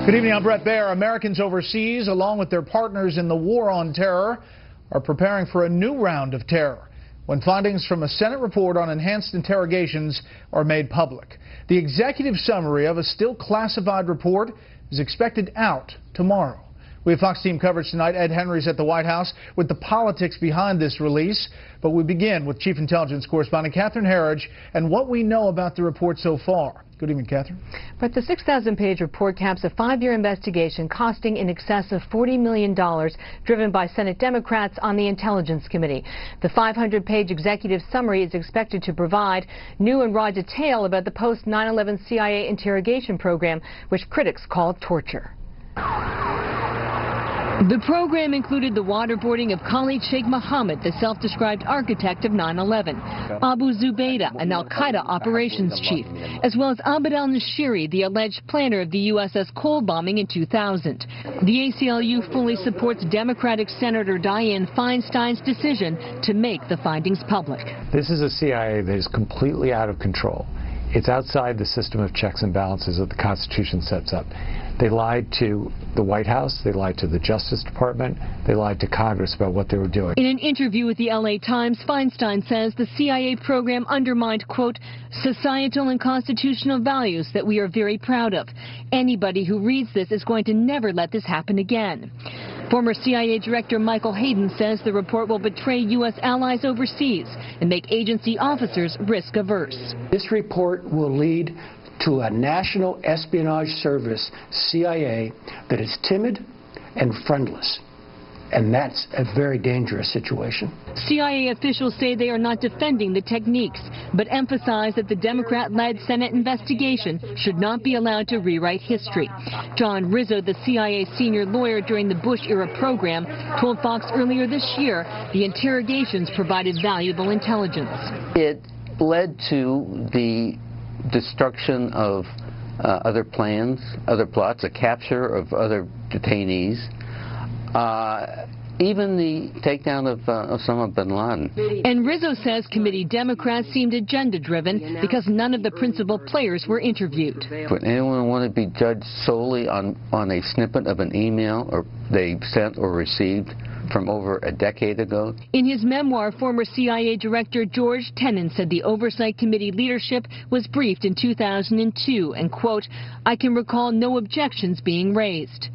Good evening, I'm Bret Baier. Americans overseas, along with their partners in the war on terror, are preparing for a new round of terror when findings from a Senate report on enhanced interrogations are made public. The executive summary of a still classified report is expected out tomorrow. We have Fox team coverage tonight. Ed Henry's at the White House with the politics behind this release. But we begin with Chief Intelligence Correspondent Catherine Herridge and what we know about the report so far. Good evening, Catherine. But the 6,000-page report caps a 5-year investigation costing in excess of $40 million, driven by Senate Democrats on the Intelligence Committee. The 500-page executive summary is expected to provide new and raw detail about the post-9/11 CIA interrogation program, which critics call torture. The program included the waterboarding of Khalid Sheikh Mohammed, the self-described architect of 9/11, Abu Zubaydah, an al-Qaeda operations chief, as well as Abd al-Nashiri, the alleged planner of the USS Cole bombing in 2000. The ACLU fully supports Democratic Senator Dianne Feinstein's decision to make the findings public. This is a CIA that is completely out of control. It's outside the system of checks and balances that the Constitution sets up. They lied to the White House, they lied to the Justice Department, they lied to Congress about what they were doing. In an interview with the LA Times, Feinstein says the CIA program undermined, quote, societal and constitutional values that we are very proud of. Anybody who reads this is going to never let this happen again. Former CIA Director Michael Hayden says the report will betray U.S. allies overseas and make agency officers risk-averse. This report will lead to a national espionage service, CIA, that is timid and friendless. And that's a very dangerous situation. CIA officials say they are not defending the techniques, but emphasize that the Democrat-led Senate investigation should not be allowed to rewrite history. John Rizzo, the CIA senior lawyer during the Bush-era program, told Fox earlier this year the interrogations provided valuable intelligence. It led to the destruction of other plans, other plots, a capture of other detainees, even the takedown of Osama bin Laden. And Rizzo says committee Democrats seemed agenda-driven because none of the principal players were interviewed. Would anyone want to be judged solely on a snippet of an email or they sent or received from over a decade ago? In his memoir, former CIA Director George Tenon said the Oversight Committee leadership was briefed in 2002 and, quote, I can recall no objections being raised.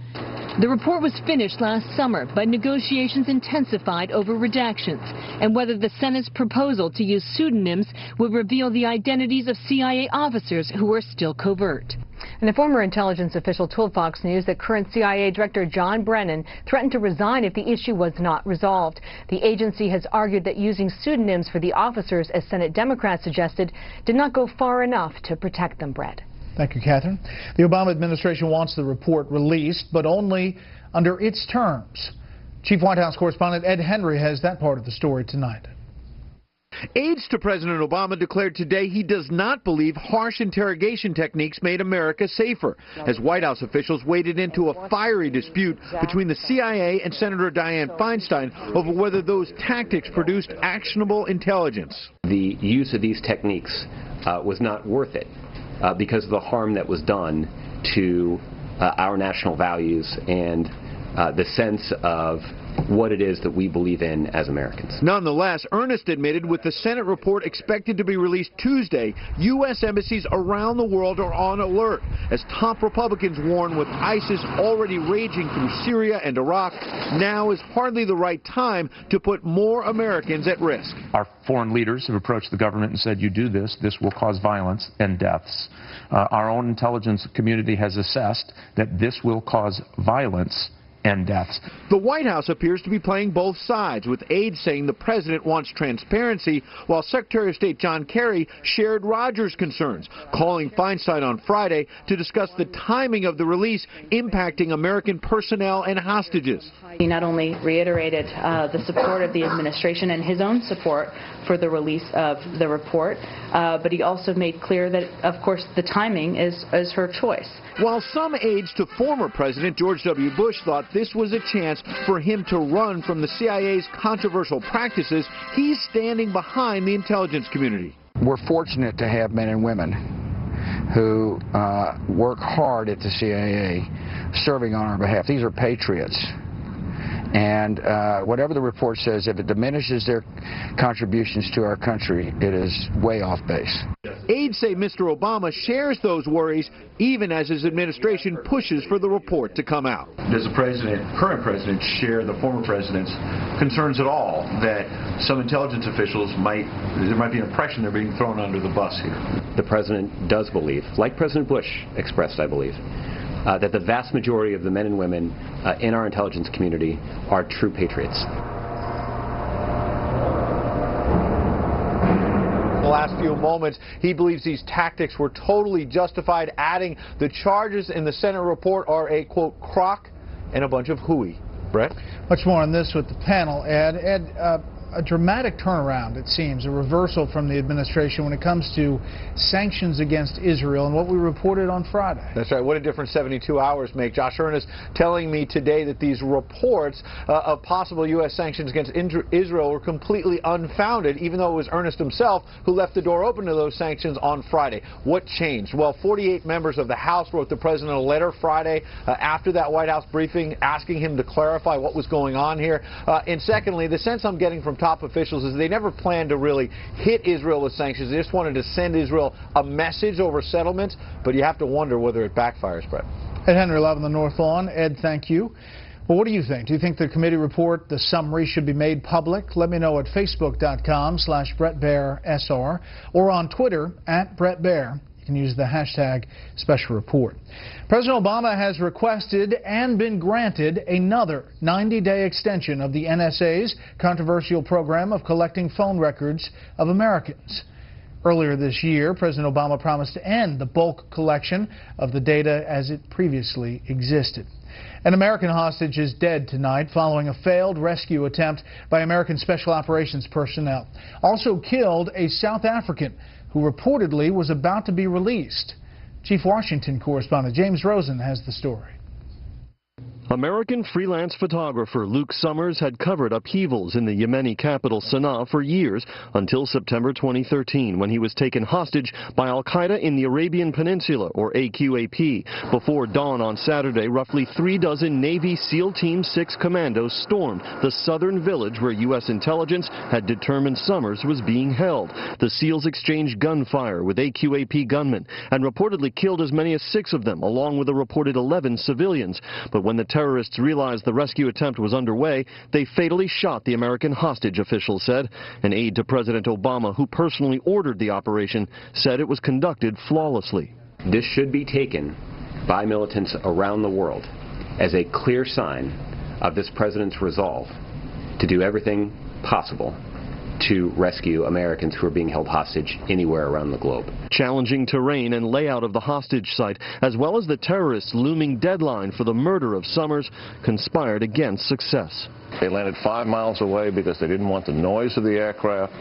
The report was finished last summer, but negotiations intensified over redactions and whether the Senate's proposal to use pseudonyms would reveal the identities of CIA officers who were still covert. And a former intelligence official told Fox News that current CIA Director John Brennan threatened to resign if the issue was not resolved. The agency has argued that using pseudonyms for the officers, as Senate Democrats suggested, did not go far enough to protect them, Brett. Thank you, Catherine. The Obama administration wants the report released, but only under its terms. Chief White House correspondent Ed Henry has that part of the story tonight. Aides to President Obama declared today he does not believe harsh interrogation techniques made America safer, as White House officials waded into a fiery dispute between the CIA and Senator Dianne Feinstein over whether those tactics produced actionable intelligence. The use of these techniques was not worth it because of the harm that was done to our national values and the sense of what it is that we believe in as Americans. Nonetheless, Ernest admitted with the Senate report expected to be released Tuesday, U.S. embassies around the world are on alert as top Republicans warn with ISIS already raging through Syria and Iraq, now is hardly the right time to put more Americans at risk. Our foreign leaders have approached the government and said, you do this, this will cause violence and deaths. Our own intelligence community has assessed that this will cause violence and deaths. The White House appears to be playing both sides, with aides saying the president wants transparency, while Secretary of State John Kerry shared Rogers' concerns, calling Feinstein on Friday to discuss the timing of the release impacting American personnel and hostages. He not only reiterated the support of the administration and his own support for the release of the report, but he also made clear that, of course, the timing is her choice. While some aides to former President George W. Bush thought this was a chance for him to run from the CIA's controversial practices, he's standing behind the intelligence community. We're fortunate to have men and women who work hard at the CIA serving on our behalf. These are patriots. And whatever the report says, if it diminishes their contributions to our country, it is way off base. Aides say Mr. Obama shares those worries even as his administration pushes for the report to come out. Does the current president, share the former president's concerns at all that some intelligence officials there might be an impression they're being thrown under the bus here? The president does believe, like President Bush expressed, I believe, that the vast majority of the men and women in our intelligence community are true patriots. The last few moments, he believes these tactics were totally justified, adding the charges in the Senate report are a, quote, crock and a bunch of hooey. Brett? Much more on this with the panel, Ed. Ed, a dramatic turnaround, it seems, a reversal from the administration when it comes to sanctions against Israel and what we reported on Friday. That's right. What a difference 72 hours make. Josh Earnest telling me today that these reports of possible U.S. sanctions against Israel were completely unfounded, even though it was Earnest himself who left the door open to those sanctions on Friday. What changed? Well, 48 members of the House wrote the president a letter Friday after that White House briefing asking him to clarify what was going on here. And secondly, the sense I'm getting from top officials is they never planned to really hit Israel with sanctions. They just wanted to send Israel a message over settlements, but you have to wonder whether it backfires, Brett. Ed Henry live on the North Lawn. Ed, thank you. Well, what do you think? Do you think the committee report, the summary, should be made public? Let me know at facebook.com/BrettBairSR or on Twitter @BrettBair. You can use the hashtag special report. President Obama has requested and been granted another 90-day extension of the NSA's controversial program of collecting phone records of Americans. Earlier this year, President Obama promised to end the bulk collection of the data as it previously existed. An American hostage is dead tonight following a failed rescue attempt by American Special Operations personnel. Also killed a South African who reportedly was about to be released. Chief Washington correspondent James Rosen has the story. American freelance photographer Luke Summers had covered upheavals in the Yemeni capital Sana'a for years until September 2013, when he was taken hostage by al-Qaeda in the Arabian Peninsula, or AQAP. Before dawn on Saturday, roughly 36 Navy SEAL Team 6 commandos stormed the southern village where U.S. intelligence had determined Summers was being held. The SEALs exchanged gunfire with AQAP gunmen and reportedly killed as many as 6 of them, along with a reported 11 civilians. But when the terrorists realized the rescue attempt was underway, they fatally shot the American hostage, officials said. An aide to President Obama, who personally ordered the operation, said it was conducted flawlessly. This should be taken by militants around the world as a clear sign of this president's resolve to do everything possible to rescue Americans who are being held hostage anywhere around the globe. Challenging terrain and layout of the hostage site, as well as the terrorists' looming deadline for the murder of Summers, conspired against success. They landed 5 miles away because they didn't want the noise of the aircraft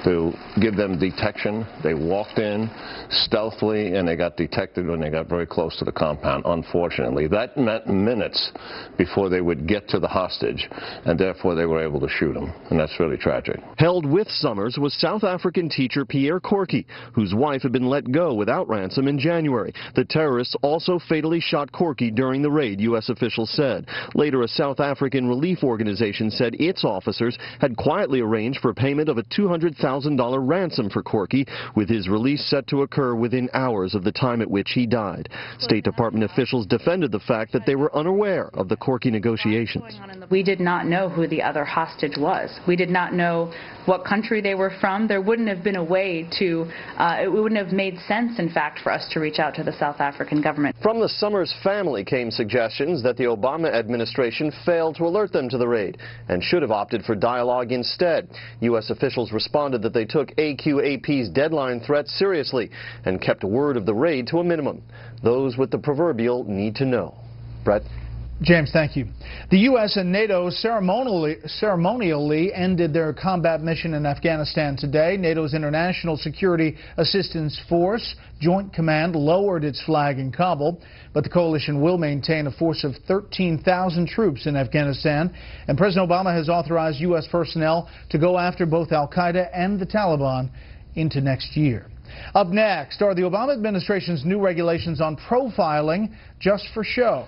to give them detection. They walked in stealthily, and they got detected when they got very close to the compound, unfortunately. That meant minutes before they would get to the hostage, and therefore they were able to shoot him, and that's really tragic. Held with Summers was South African teacher Pierre Corky, whose wife had been let go without ransom in January. The terrorists also fatally shot Corky during the raid, U.S. officials said. Later, a South African relief organization said its officers had quietly arranged for payment of a $200,000 ransom for Corky, with his release set to occur within hours of the time at which he died. State Department officials defended the fact that they were unaware of the Corky negotiations. We did not know who the other hostage was. We did not know what country they were from. There wouldn't have been a way to, it wouldn't have made sense, in fact, for us to reach out to the South African government. From the Summers family came suggestions that the Obama administration failed to alert them to the raid and should have opted for dialogue instead. U.S. officials responded that they took AQAP's deadline threat seriously and kept word of the raid to a minimum. Those with the proverbial need to know. Brett? James, thank you. The U.S. and NATO ceremonially ended their combat mission in Afghanistan today. NATO's International Security Assistance Force Joint Command lowered its flag in Kabul, but the coalition will maintain a force of 13,000 troops in Afghanistan, and President Obama has authorized U.S. personnel to go after both al-Qaeda and the Taliban into next year. Up next, are the Obama administration's new regulations on profiling just for show?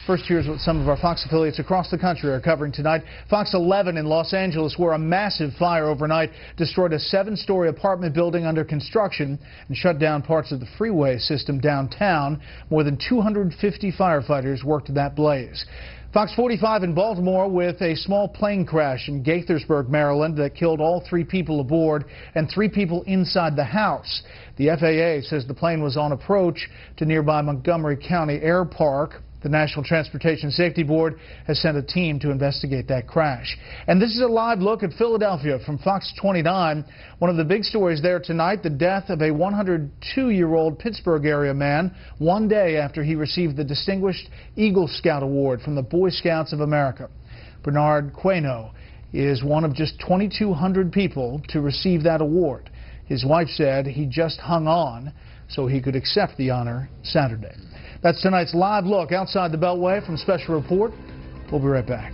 First, here's what some of our Fox affiliates across the country are covering tonight. Fox 11 in Los Angeles, where a massive fire overnight destroyed a 7-story apartment building under construction and shut down parts of the freeway system downtown. More than 250 firefighters worked in that blaze. Fox 45 in Baltimore with a small plane crash in Gaithersburg, Maryland that killed all 3 people aboard and 3 people inside the house. The FAA says the plane was on approach to nearby Montgomery County Air Park. The National Transportation Safety Board has sent a team to investigate that crash. And this is a live look at Philadelphia from Fox 29. One of the big stories there tonight, the death of a 102-year-old Pittsburgh area man 1 day after he received the Distinguished Eagle Scout Award from the Boy Scouts of America. Bernard Quaino is one of just 2,200 people to receive that award. His wife said he just hung on so he could accept the honor Saturday. That's tonight's live look outside the Beltway from Special Report. We'll be right back.